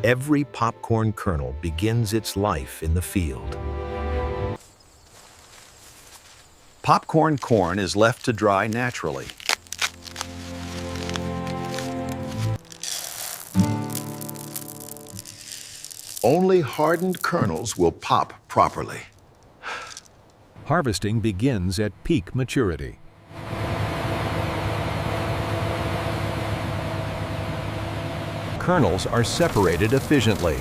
Every popcorn kernel begins its life in the field. Popcorn corn is left to dry naturally. Only hardened kernels will pop properly. Harvesting begins at peak maturity. Kernels are separated efficiently.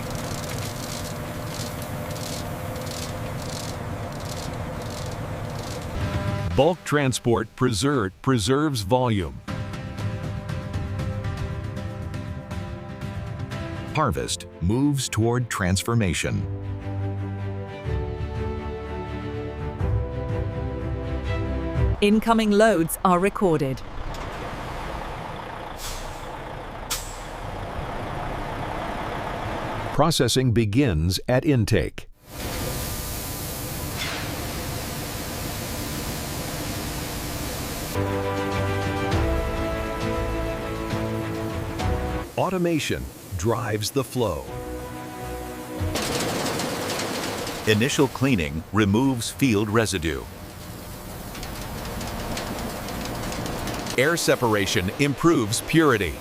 Bulk transport preserves volume. Harvest moves toward transformation. Incoming loads are recorded. Processing begins at intake. Automation drives the flow. Initial cleaning removes field residue. Air separation improves purity.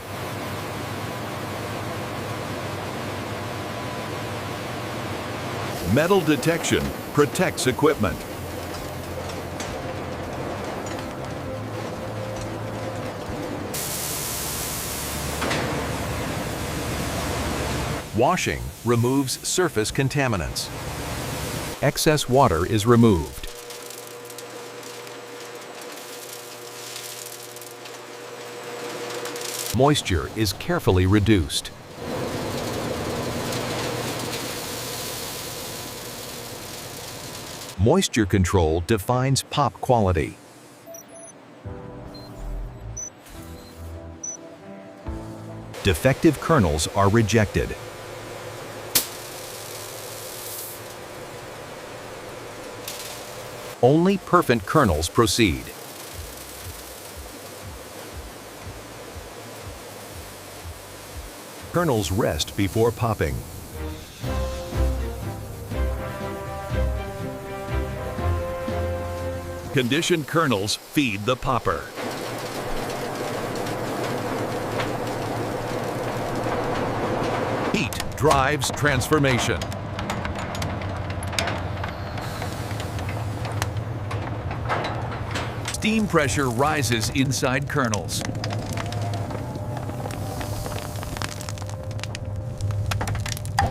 Metal detection protects equipment. Washing removes surface contaminants. Excess water is removed. Moisture is carefully reduced. Moisture control defines pop quality. Defective kernels are rejected. Only perfect kernels proceed. Kernels rest before popping. Conditioned kernels feed the popper. Heat drives transformation. Steam pressure rises inside kernels.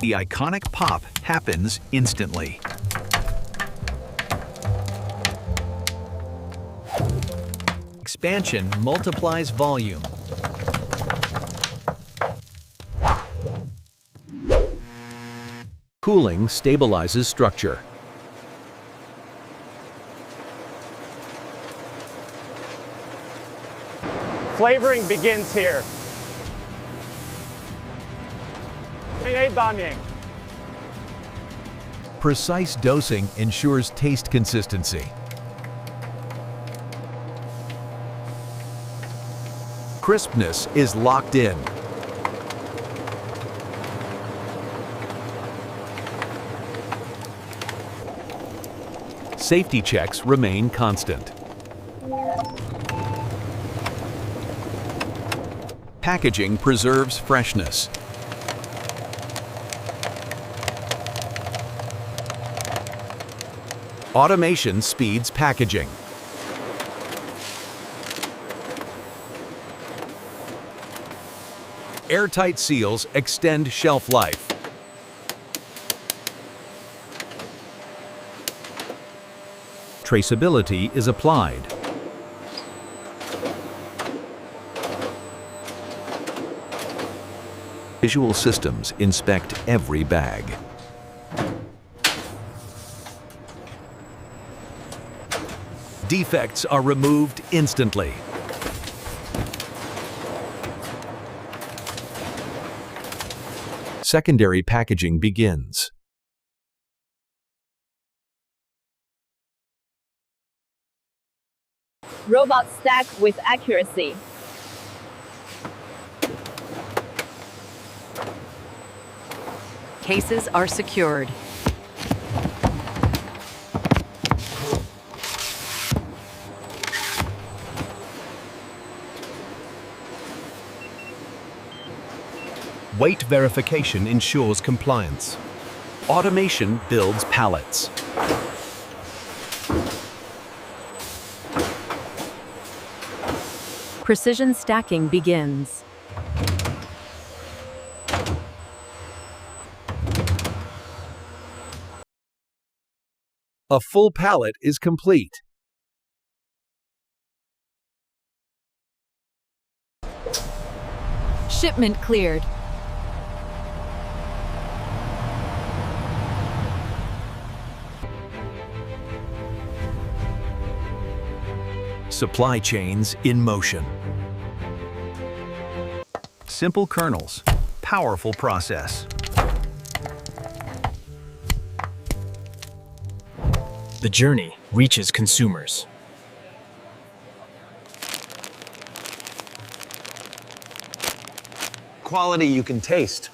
The iconic pop happens instantly. Expansion multiplies volume. Cooling stabilizes structure. Flavoring begins here. Precise dosing ensures taste consistency. Crispness is locked in. Safety checks remain constant. Packaging preserves freshness. Automation speeds packaging. Airtight seals extend shelf life. Traceability is applied. Visual systems inspect every bag. Defects are removed instantly. Secondary packaging begins. Robot stack with Cases are secured. Weight verification ensures compliance. Automation builds pallets. Precision stacking begins. A full pallet is complete. Shipment cleared. Supply chains in motion. Simple kernels, powerful process. The journey reaches consumers. Quality you can taste.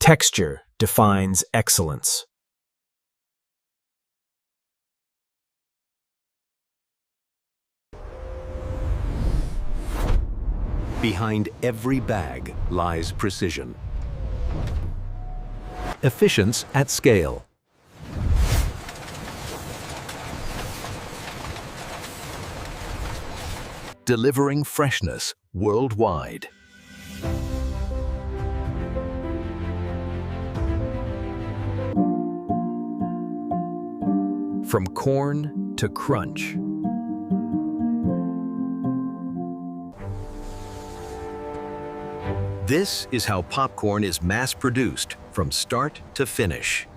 Texture defines excellence. Behind every bag lies precision. Efficiency at scale. Delivering freshness worldwide. From corn to crunch. This is how popcorn is mass-produced from start to finish.